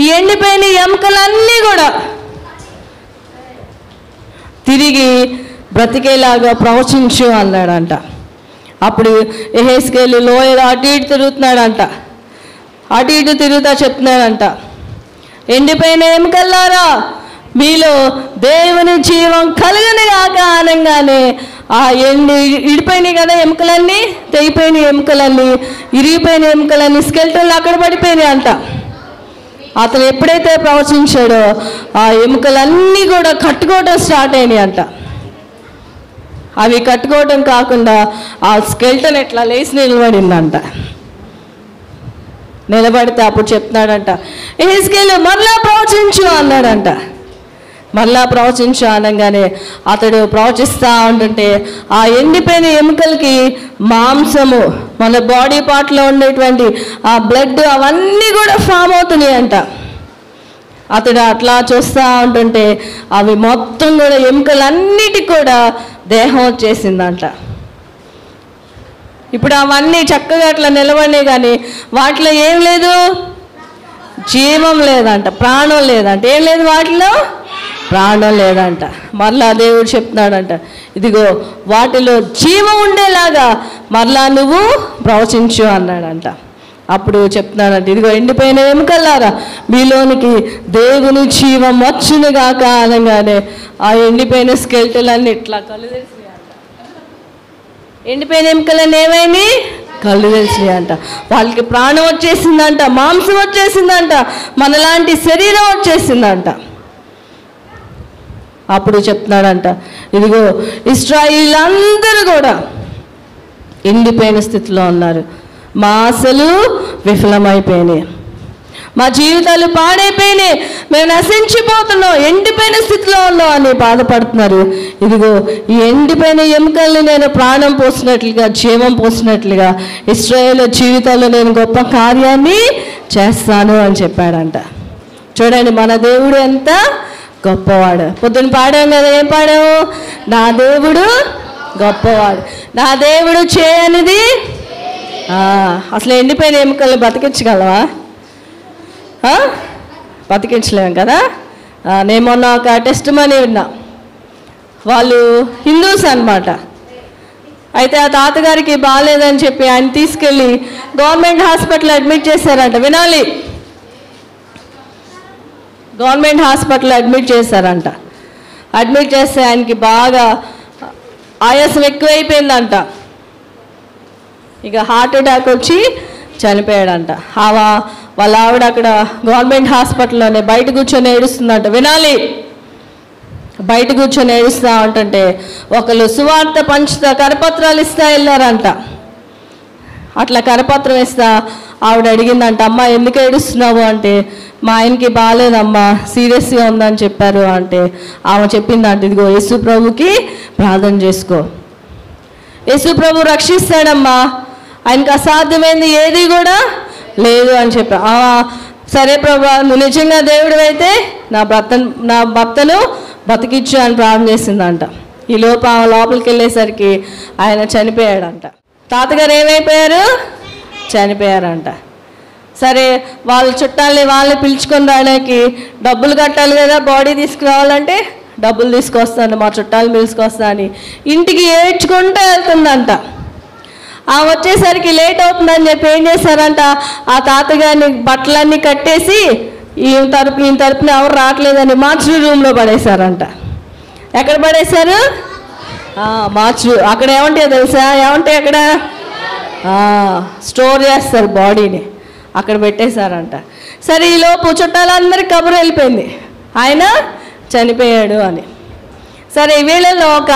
Speaker 1: ఈ ఎండిపోయిన ఎముకలన్నీ కూడా తిరిగి బ్రతికేలాగా ప్రవచించు అన్నాడంట. అప్పుడు యెహెజ్కేలు లోయలో అటు ఇటు తిరుగుతున్నాడంట. అటు ఇటు తిరుగుతా చెప్తున్నాడంట, ఎండిపోయిన ఎముకల్లారా మీలో దేవుని జీవం కలుగును గాక అనగానే ఆ ఇడిపోయినాయి కదా ఎముకలన్నీ, తెగిపోయిన ఎముకలన్నీ, ఇరిగిపోయిన ఎముకలన్నీ, స్కెల్టన్లు అక్కడ పడిపోయినాయి అంట. అతను ఎప్పుడైతే ప్రవచించాడో ఆ ఎముకలన్నీ కూడా కట్టుకోవడం స్టార్ట్ అయినాయి అంట. అవి కట్టుకోవడం కాకుండా ఆ స్కెల్టన్ ఎట్లా లేచి నిలబడిందంట. నిలబడితే అప్పుడు చెప్తున్నాడంట, యెహెజ్కేలు మరలా ప్రవచించు అన్నాడంట. మరలా ప్రవచించు అనగానే అతడు ప్రవచిస్తూ ఉంటుంటే ఆ ఎండిపోయిన ఎముకలకి మాంసము, మన బాడీ పార్ట్లో ఉండేటువంటి ఆ బ్లడ్ అవన్నీ కూడా ఫామ్ అవుతున్నాయి అంట. అతడు అట్లా చూస్తూ ఉంటుంటే అవి మొత్తం కూడా ఎముకలన్నిటికి కూడా దేహం వచ్చేసిందంట. ఇప్పుడు అవన్నీ చక్కగా అట్లా నిలబడినాయి కానీ వాటిలో ఏం లేదు, జీవం లేదంట, ప్రాణం లేదంట. ఏం లేదు వాటిలో, ప్రాణం లేదంట. మరలా దేవుడు చెప్తున్నాడంట, ఇదిగో వాటిలో జీవం ఉండేలాగా మరలా నువ్వు ప్రవచించు అన్నాడంట. అప్పుడు చెప్తున్నాడంట, ఇదిగో ఎండిపోయిన ఎముకల్లారా మీలోనికి దేవుని జీవం వచ్చును గాక అనగానే ఆ ఎండిపోయిన స్కెల్టన్లన్నీ ఇట్లా కళ్ళు తెలిసినాయి అంట. ఎండిపోయిన ఎముకలన్నీ ఏమైంది, కళ్ళు తెలిసినాయి అంట. వాళ్ళకి ప్రాణం వచ్చేసిందంట, మాంసం వచ్చేసిందంట, మనలాంటి శరీరం వచ్చేసిందంట. అప్పుడు చెప్తున్నాడంట, ఇదిగో ఇశ్రాయేలు అందరూ కూడా ఎండిపోయిన స్థితిలో ఉన్నారు. మా ఆశలు విఫలమైపోయినాయి, మా జీవితాలు పాడైపోయినాయి, మేము నశించిపోతున్నాం, ఎండిపోయిన స్థితిలో ఉన్నాం అని బాధపడుతున్నారు. ఇదిగో ఈ ఎండిపోయిన ఎముకల్ని నేను ప్రాణం పోసినట్లుగా, జీవం పోసినట్లుగా ఇశ్రాయేలు జీవితాల్లో నేను గొప్ప కార్యాన్ని చేస్తాను అని చెప్పాడంట. చూడండి మన దేవుడు ఎంత గొప్పవాడు. పొద్దున్న పాడాం కదా, ఏం పాడాము, నా దేవుడు గొప్పవాడు, నా దేవుడు చేయనిది. అసలు ఎండిపోయిన ఎముకల్ని బతికించగలవా? బతికించలేము కదా. నేను మొన్న ఒక టెస్ట్ మనీ విన్నా. వాళ్ళు హిందూస్ అన్నమాట. అయితే ఆ తాతగారికి బాగాలేదని చెప్పి ఆయన తీసుకెళ్ళి గవర్నమెంట్ హాస్పిటల్ అడ్మిట్ చేశారంట. వినాలి, గవర్నమెంట్ హాస్పిటల్ అడ్మిట్ చేశారంట. అడ్మిట్ చేస్తే ఆయనకి బాగా ఆయాసం ఎక్కువైపోయిందంట. ఇక హార్ట్ అటాక్ వచ్చి చనిపోయాడంట. వాళ్ళ ఆవిడ అక్కడ గవర్నమెంట్ హాస్పిటల్లోనే బయట కూర్చొని ఏడుస్తుందంట. వినాలి, బయట కూర్చొని ఏడుస్తూ ఉంటుంటే ఒకళ్ళు సువార్త పంచుతా కరపత్రాలు ఇస్తా వెళ్ళారంట. అట్లా కరపత్రం ఇస్తా ఆవిడ అడిగిందంట, అమ్మ ఎందుకు ఏడుస్తున్నావు అంటే, మా ఆయనకి బాగాలేదమ్మా, సీరియస్గా ఉందని చెప్పారు అంటే ఆమె చెప్పిందంట, ఇదిగో యేసు ప్రభుకి ప్రార్థన చేసుకో, యేసు ప్రభు రక్షిస్తాడమ్మా, ఆయనకు అసాధ్యమైంది ఏది కూడా లేదు అని చెప్పా. సరే ప్రభా, నువ్వు నిజంగా దేవుడు అయితే నా భర్తను బతికిచ్చు అని ప్రార్థన చేసిందంట. ఈ లోపలికి వెళ్ళేసరికి ఆయన చనిపోయాడంట. తాతగారు ఏమైపోయారు, చనిపోయారంట. సరే వాళ్ళ చుట్టాలని వాళ్ళని పిలుచుకొని రావడానికి డబ్బులు కట్టాలి కదా, బాడీ తీసుకురావాలంటే డబ్బులు తీసుకొస్తాను, మా చుట్టాలు పిలుచుకొస్తా అని ఇంటికి ఏడ్చుకుంటూ వెళ్తుందంట. వచ్చేసరికి లేట్ అవుతుందని చెప్పి ఏం చేశారంట, ఆ తాతగారిని బట్టలన్నీ కట్టేసి ఈయన తరపున ఎవరు రావట్లేదని మార్చురీ రూమ్లో పడేశారంట. ఎక్కడ పడేశారు, మార్చురీ. అక్కడ ఏమంటాయో తెలుసా, ఏమంటాయి అక్కడ, స్టోర్ చేస్తారు బాడీని, అక్కడ పెట్టేశారంట. సరే ఈ లోపు చుట్టాలందరికీ కబురు వెళ్ళిపోయింది ఆయన చనిపోయాడు అని. సరే వీళ్ళలో ఒక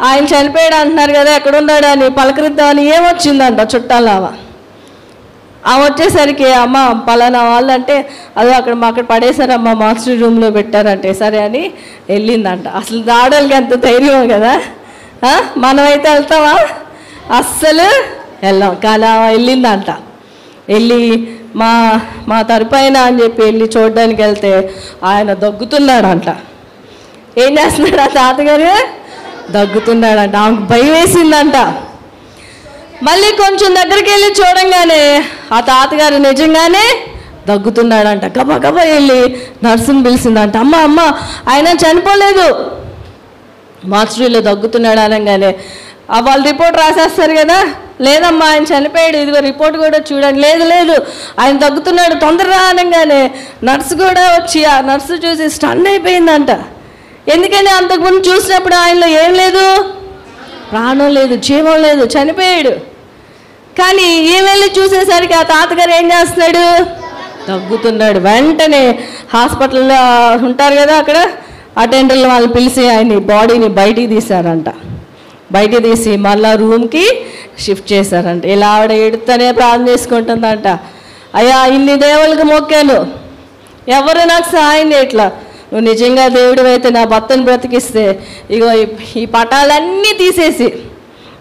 Speaker 1: ఆయన చనిపోయాడు అంటున్నారు కదా, ఎక్కడున్నాడు అని పలకరిద్దామని ఏమొచ్చిందంట చుట్టాలు. ఆమె వచ్చేసరికి అమ్మ పలానా వాళ్ళంటే అదో అక్కడ పడేశారమ్మా, మార్చురీ రూమ్లో పెట్టారంటే సరే అని వెళ్ళిందంట. అసలు దాడలకి ఎంత ధైర్యం కదా, మనమైతే వెళ్తామా, అస్సలు వెళ్ళాం. కానీ వెళ్ళిందంట. వెళ్ళి మా తరపైన అని చెప్పి వెళ్ళి చూడడానికి వెళ్తే ఆయన దగ్గుతున్నాడంట. ఏం చేస్తున్నాడు ఆ తాతగారు, దగ్గుతున్నాడంట. ఆమెకు భయం వేసిందంట. మళ్ళీ కొంచెం దగ్గరికి వెళ్ళి చూడంగానే ఆ తాతగారు నిజంగానే దగ్గుతున్నాడంట. గబగబా వెళ్ళి నర్సుని పిలిచిందంట. అమ్మ ఆయన చనిపోలేదు, మార్చురీలో దగ్గుతున్నాడు అనగానే వాళ్ళు రిపోర్ట్ రాసేస్తారు కదా, లేదమ్మా ఆయన చనిపోయాడు, ఇదిగో రిపోర్ట్ కూడా చూడండి. లేదు లేదు ఆయన తగ్గుతున్నాడు, తొందరగా అనగానే నర్సు కూడా వచ్చి ఆ నర్సు చూసి స్టన్ అయిపోయిందంట. ఎందుకని అంతకుముందు చూసినప్పుడు ఆయనలో ఏం లేదు, ప్రాణం లేదు, జీవం లేదు, చనిపోయాడు. కానీ ఈమె వెళ్ళి చూసేసరికి ఆ తాతగారు ఏం చేస్తున్నాడు, తగ్గుతున్నాడు. వెంటనే హాస్పిటల్లో ఉంటారు కదా అక్కడ అటెండర్లు వాళ్ళు పిలిచి ఆయన బాడీని బయటికి తీశారంట. బయటికి తీసి మళ్ళీ రూమ్కి షిఫ్ట్ చేశారంట. ఇలా ఆవిడ ఎడుతూనే ప్రార్థన చేసుకుంటుందంట, అయ్యా ఇన్ని దేవుళ్ళకి మొక్కాను, ఎవరు నాకు సహాయం చేయట్లా, నువ్వు నిజంగా దేవుడు అయితే నా భర్తను బ్రతికిస్తే ఇగో ఈ పటాలన్నీ తీసేసి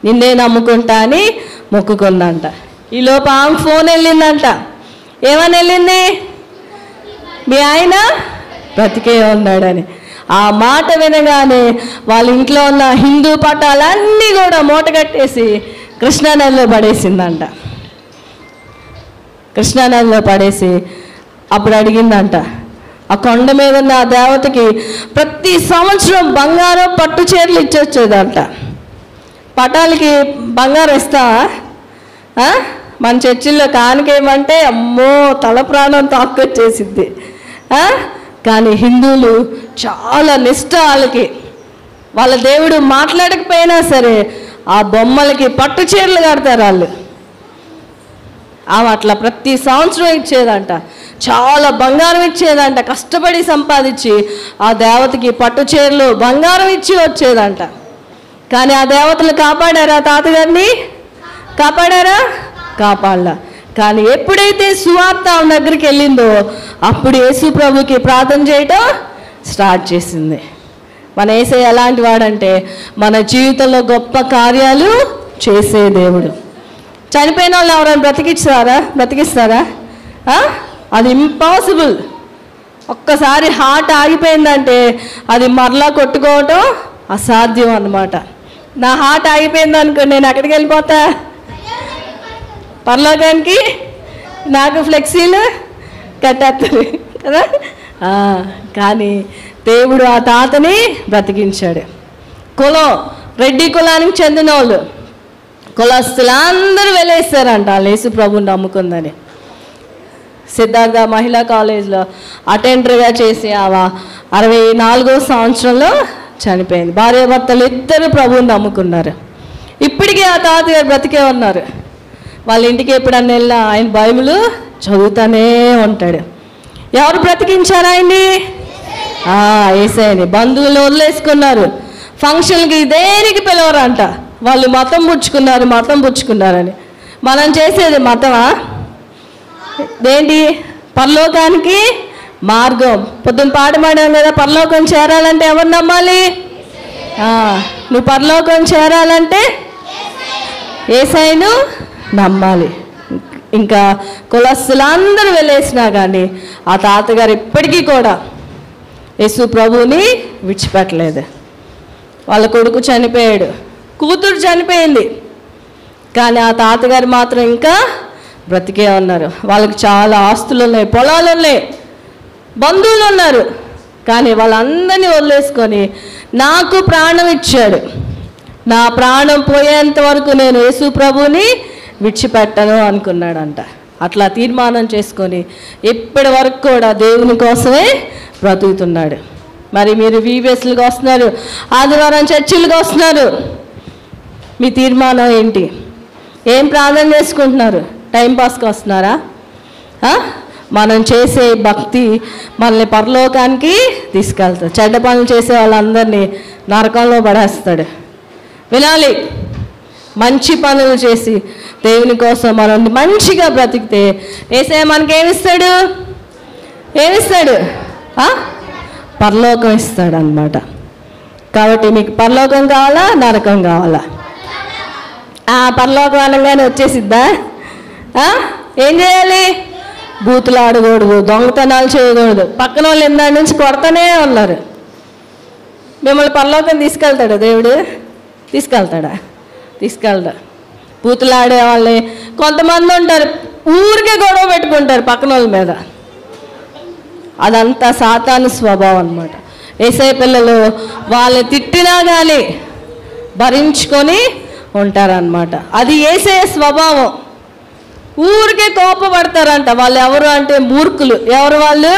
Speaker 1: నిన్నే నమ్ముకుంటా అని మొక్కుకుందంట. ఈలోపు ఆమె ఫోన్ వెళ్ళిందంట. ఏమని వెళ్ళింది, మీ ఆయన బ్రతికే ఉన్నాడని. ఆ మాట వినగానే వాళ్ళ ఇంట్లో ఉన్న హిందూ పటాలన్నీ కూడా మూటగట్టేసి కృష్ణానదిలో పడేసిందంట. కృష్ణానదిలో పడేసి అప్పుడు అడిగిందంట, ఆ కొండ మీద ఉన్న ఆ దేవతకి ప్రతి సంవత్సరం బంగారం పట్టు చీరలు ఇచ్చొచ్చేదంట. పటాలకి బంగారం ఇస్తావా? మన చర్చిల్లో కానికేమంటే అమ్మో తల ప్రాణం తాక్కొచ్చేసిద్ది. కానీ హిందువులు చాలా నిష్ఠ వాళ్ళకి, వాళ్ళ దేవుడు మాట్లాడకపోయినా సరే ఆ బొమ్మలకి పట్టు చీరలు కడతారు వాళ్ళు. ఆమె అట్లా ప్రతి సంవత్సరం ఇచ్చేదంట, చాలా బంగారం ఇచ్చేదంట, కష్టపడి సంపాదించి ఆ దేవతకి పట్టు చీరలు బంగారం ఇచ్చి వచ్చేదంట. కానీ ఆ దేవతలు కాపాడారా, తాతగారిని కాపాడారా? కాపాడలా. కానీ ఎప్పుడైతే సువార్త ఆమె దగ్గరికి వెళ్ళిందో అప్పుడు యేసు ప్రభుకి ప్రార్థన చేయటం స్టార్ట్ చేసింది. మన యేసయ్య ఎలాంటి వాడంటే మన జీవితంలో గొప్ప కార్యాలు చేసే దేవుడు. చనిపోయిన వాళ్ళు ఎవరైనా బ్రతికిస్తారా? అది ఇంపాసిబుల్. ఒక్కసారి హార్ట్ ఆగిపోయిందంటే అది మరలా కొట్టుకోవటం అసాధ్యం అన్నమాట. నా హార్ట్ ఆగిపోయింది అనుకో, నేను ఎక్కడికి వెళ్ళిపోతా? పరలోకానికి. నాకు ఫ్లెక్సీలు కట్టేస్తారు కదా. కానీ దేవుడు ఆ తాతని బ్రతికించాడు. రెడ్డి కులానికి చెందిన వాళ్ళు కులస్తులు అందరూ వెలేస్తారంట యేసు ప్రభుని నమ్ముకుందని. సిద్ధార్థ మహిళా కాలేజ్లో అటెండర్గా చేసి ఆమె 64వ సంవత్సరంలో చనిపోయింది. భార్యాభర్తలు ఇద్దరు ప్రభువుని నమ్ముకున్నారు. ఇప్పటికీ ఆ తాతగారు బ్రతికే ఉన్నారు. వాళ్ళ ఇంటికి ఎప్పుడన్నా వెళ్ళినా ఆయన బైబిల్ చదువుతూనే ఉంటాడు. ఎవరు బ్రతికించారు ఆయన్ని? యేసయ్యని. బంధువులు వదిలేసుకున్నారు, ఫంక్షన్కి దేనికి పిలవరంట. వాళ్ళు మతం పుచ్చుకున్నారని. మనం చేసేది మతమా? ఏంటి? పరలోకానికి మార్గం. పొద్దున్న పాట పాడాం కదా, పరలోకం చేరాలంటే ఎవరు నమ్మాలి? నువ్వు పరలోకం చేరాలంటే యేసయ్యను నమ్మాలి. ఇంకా కులస్తులందరూ వెళ్ళేసినా కానీ ఆ తాతగారు ఇప్పటికీ కూడా యేసు ప్రభువుని విడిచిపెట్టలేదు. వాళ్ళ కొడుకు చనిపోయాడు, కూతురు చనిపోయింది, కానీ ఆ తాతగారు మాత్రం ఇంకా బ్రతికే ఉన్నారు. వాళ్ళకి చాలా ఆస్తులు ఉన్నాయి, పొలాలు ఉన్నాయి, బంధువులు ఉన్నారు. కానీ వాళ్ళందరినీ వదిలేసుకొని నాకు ప్రాణం ఇచ్చాడు, నా ప్రాణం పోయేంత వరకు నేను యేసు ప్రభువుని విడిచిపెట్టను అనుకున్నాడంట. అట్లా తీర్మానం చేసుకొని ఇప్పటి వరకు కూడా దేవుని కోసమే బ్రతుకుతున్నాడు. మరి మీరు వీబీఎస్లకు వస్తున్నారు, ఆదివారం చర్చిలకు వస్తున్నారు, మీ తీర్మానం ఏంటి? ఏం ప్రార్థన చేసుకుంటున్నారు? టైంపాస్కి వస్తున్నారా? మనం చేసే భక్తి మనల్ని పరలోకానికి తీసుకెళ్తాడు. చెడ్డ పనులు చేసే వాళ్ళందరినీ నరకంలో పడేస్తాడు. వినాలి, మంచి పనులు చేసి దేవుని కోసం మనం మంచిగా బ్రతికితే యేసయ్య మనకి ఏమిస్తాడు? పరలోకం ఇస్తాడు అన్నమాట. కాబట్టి మీకు పరలోకం కావాలా, నరకం కావాలా? పరలోకం అనగానే వచ్చేసిద్దా? ఏం చేయాలి? బూతులు ఆడకూడదు, దొంగతనాలు చేయకూడదు. పక్కన వాళ్ళు ఇందాడి నుంచి కొడతానే ఉన్నారు. మిమ్మల్ని పరలోకం తీసుకెళ్తాడా దేవుడు? తీసుకెళ్తా. బూతులు ఆడేవాళ్ళే కొంతమంది ఉంటారు, ఊరికే గొడవ పెట్టుకుంటారు పక్కన వాళ్ళ మీద. అదంతా సాతాను స్వభావం అన్నమాట. యేసయ్య పిల్లలు వాళ్ళని తిట్టినా కానీ భరించుకొని ఉంటారన్నమాట. అది యేసయ్య స్వభావం. ఊరికే కోపపడతారంట. వాళ్ళు ఎవరు అంటే మూర్ఖులు. ఎవరు వాళ్ళు?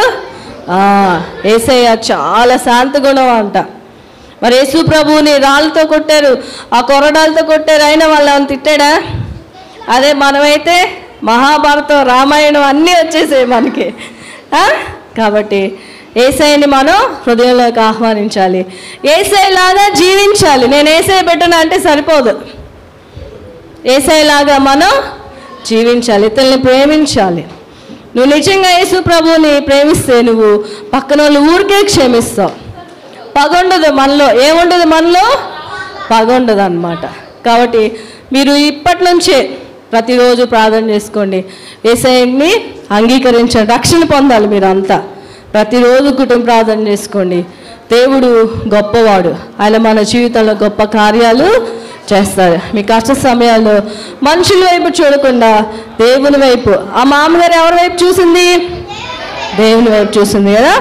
Speaker 1: యేసయ్య చాలా శాంత గుణం అంట. మరి యేసు ప్రభువుని రాళ్ళతో కొట్టారు, ఆ కొరడాలతో కొట్టారు, అయినా వాళ్ళు ఏమైనా తిట్టాడా? అదే మనమైతే మహాభారతం, రామాయణం అన్నీ వచ్చేసాయి మనకి. కాబట్టి యేసయ్యని మనం హృదయంలోకి ఆహ్వానించాలి, యేసయ్యలాగా జీవించాలి. నేను యేసయ్య బిడ్డను అంటే సరిపోదు, యేసయ్యలాగా మనం జీవించాలి, ఇతరుల్ని ప్రేమించాలి. నువ్వు నిజంగా యేసు ప్రభువుని ప్రేమిస్తే నువ్వు పక్కన వాళ్ళు ఊరికే క్షమిస్తావు. పగుండదు మనలో. ఏముండదు మనలో? పగుండదు అన్నమాట. కాబట్టి మీరు ఇప్పటి నుంచే ప్రతిరోజు ప్రార్థన చేసుకోండి, యేసయ్యని అంగీకరించండి, రక్షణ పొందాలి. మీరు అంతా ప్రతిరోజు కుటుంబ ప్రార్థన చేసుకోండి. దేవుడు గొప్పవాడు, ఆయన మన జీవితంలో గొప్ప కార్యాలు చేస్తాడు. మీ కష్ట సమయాల్లో మనుషుల వైపు చూడకుండా దేవుని వైపు. ఆ మామగారు ఎవరి వైపు చూసింది? దేవుని వైపు చూసింది కదా.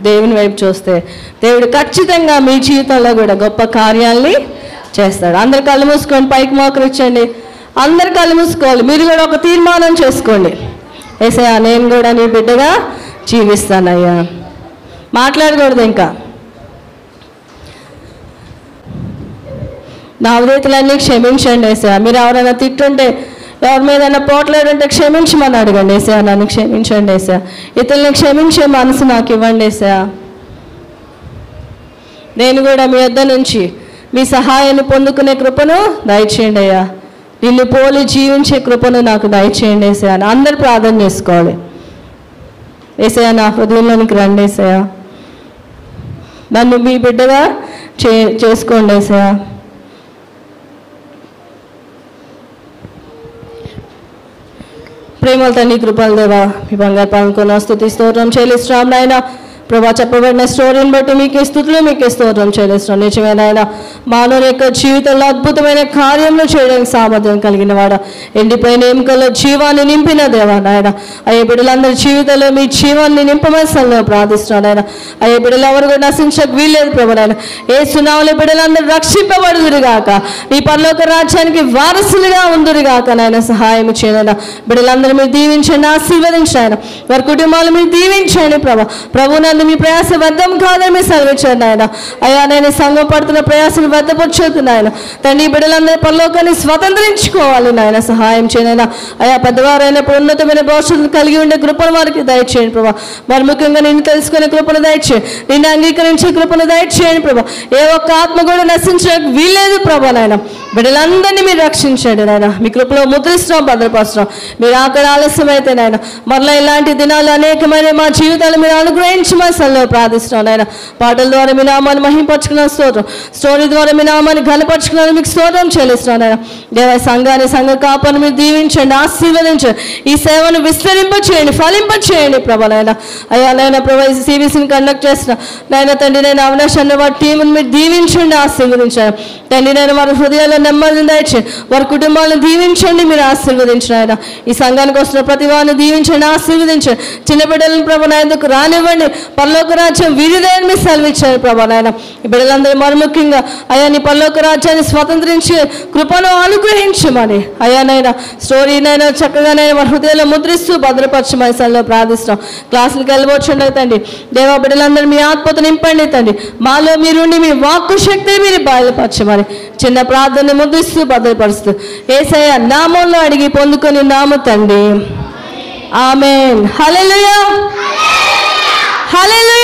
Speaker 1: దేవుని వైపు చూస్తే దేవుడు ఖచ్చితంగా మీ జీవితంలో కూడా గొప్ప కార్యాలని చేస్తాడు. అందరు కళ్ళు మూసుకొని పైకి మోకరించండి. అందరు కళ్ళు మూసుకోవాలి. మీరు కూడా ఒక తీర్మానం చేసుకోండి, యేసయ్యా నేను కూడా నీ బిడ్డగా జీవిస్తానయ్యా. మాట్లాడకూడదు ఇంకా. నా ఉదయతులన్నీ క్షమించండి యేసయ్యా. మీరు ఎవరైనా తిట్టుంటే, ఎవరి మీదైనా పోట్లాడుంటే క్షమించమని అడగండి. యేసయ్యా నన్ను క్షమించండి యేసయ్యా. ఇతరులని క్షమించే మనసు నాకు ఇవ్వండి యేసయ్యా. నేను కూడా మీ వద్ద నుంచి మీ సహాయాన్ని పొందుకునే కృపను దయచేయండి అయ్యా. నిన్ను పోలి జీవించే కృపను నాకు దయచేయండి యేసయ్యా. అందరు ప్రార్థన చేసుకోవాలి. యేసయ్యా నా హృదయంలోనికి రండి యేసయ్యా. నన్ను మీ బిడ్డగా చేసుకోండి యేసయ్యా. ప్రేమల తండ్రి, కృపల దేవా, మీ బంగారు పాలకున్న స్తుతి స్తోత్రం చెల్లిస్తున్నాం నాయన. ప్రభా చెప్పబడిన స్టోరీని బట్టి మీకే స్థుతులు, మీకే స్తోత్రం చెల్లిస్తున్నాం. నిజమే నాయన, మానవుని యొక్క జీవితంలో అద్భుతమైన కార్యములు చేయడానికి సామర్థ్యం కలిగిన వాడు, ఎండిపోయిన ఎముకల్లో జీవాన్ని నింపిన దేవా నాయన. అయ్యే బిడ్డలందరి జీవితంలో మీ జీవాన్ని నింపమని సల్లో ప్రార్థిస్తున్నాను నాయన. అయ్యే బిడ్డలు ఎవరు కూడా నశించక వీల్లేదు ప్రభు నాయన. ఏ సునాముల బిడ్డలందరూ రక్షింపబడుదురుగాక, నీ పరలోక రాజ్యానికి వారసులుగా ఉందురుగాక నాయన. సహాయం చేయనైనా బిడ్డలందరూ మీరు దీవించండి, ఆశీర్వదించండి ఆయన. వారి కుటుంబాలు మీరు దీవించండి ప్రభా. ప్రభు మీ ప్రయాస వ్యర్థం కాదని మీరు సెలవించండి ఆయన. అయ్యా నేను సంఘం పడుతున్న ప్రయాసం వ్యర్థపరుచుతున్నాను ఆయన. తండ్రి బిడ్డలందరూ పరలోకాన్ని స్వతంత్రించుకోవాలి నాయన. సహాయం చేయనైనా. అయ్యా పెద్దవారైనప్పుడు ఉన్నతమైన భవిష్యత్తును కలిగి ఉండే కృపను వారికి దయచేయండి ప్రభా. మరి ముఖ్యంగా నిన్ను తెలుసుకునే కృపను దయచేయండి, నిన్ను అంగీకరించే కృపను దయచేయండి ప్రభా. ఏ ఒక్క ఆత్మ కూడా నశించడానికి వీల్లేదు ప్రభా నాయన. బిడ్డలందరినీ మీరు రక్షించండి నాయన. మీ కృపలో ముద్రిస్తున్నాం, భద్రపరుస్తున్నాం. మీరు అక్కడ ఆలస్యం అయితే నాయన మరలా ఇలాంటి దినాలు అనేకమైన మా జీవితాలు మీరు అనుగ్రహించమని సల్లో ప్రార్థిస్తున్నాను నాయన. పాటల ద్వారా మీ నామాన్ని మహింపరచుకున్న స్తోత్రం, స్టోరీ ద్వారా మీ నామాన్ని ఘనపరచుకున్న మీకు స్తోత్రం చెల్లిస్తున్నాను నాయన. దేవ సంఘాన్ని, సంఘ కాపాన్ని మీరు దీవించండి, ఆశీర్వదించండి. ఈ సేవను విస్తరింపచేయండి, ఫలింపచేయండి ప్రభా నాయన. అయ్యా నాయన ప్రభా సిబిసిని కండక్ట్ చేస్తున్న నాయన తండ్రి నేను అవినాష్ అన్న వారి టీంని మీరు దీవించండి, ఆశీర్వదించండి తండ్రి. నేను వారి హృదయాల్లో నెమ్మదిని దయచేయండి, వారి కుటుంబాలను దీవించండి, మీరు ఆశీర్వదించండి ఆయన. ఈ సంఘానికి వస్తున్న ప్రతి వారిని దీవించండి, ఆశీర్వదించండి. చిన్న బిడ్డలను ప్రభా నాయనకు రానివ్వండి, పరలోక రాజ్యం వీరిదేని మీరు సెలవిచ్చారు ప్రభా నాయన. ఈ బిడ్డలందరూ మరి ముఖ్యంగా అయ్యా నీ పరలోక రాజ్యాన్ని స్వతంత్రించి కృపను అనుగ్రహించమని అయ్యా నైనా స్టోరీనైనా చక్కగానైనా మన హృదయంలో ముద్రిస్తూ భద్రపరచమని సల్లో ప్రార్థిస్తాం. క్లాసులకు వెళ్ళబోచుండగా తండ్రి దేవా బిడ్డలందరూ మీ ఆత్మతో నింపండి తండ్రి. మాలో మీరుండి మీ వాక్కు శక్తిని మీరు బయలుపరచమని చిన్న ప్రార్థన ముద్రిస్తూ భద్రపరుస్తూ యేసయ్య నామంలో అడిగి పొందుకొని నాము తండ్రి, ఆమేన్. హల్లెలూయా, హల్లెలూయా.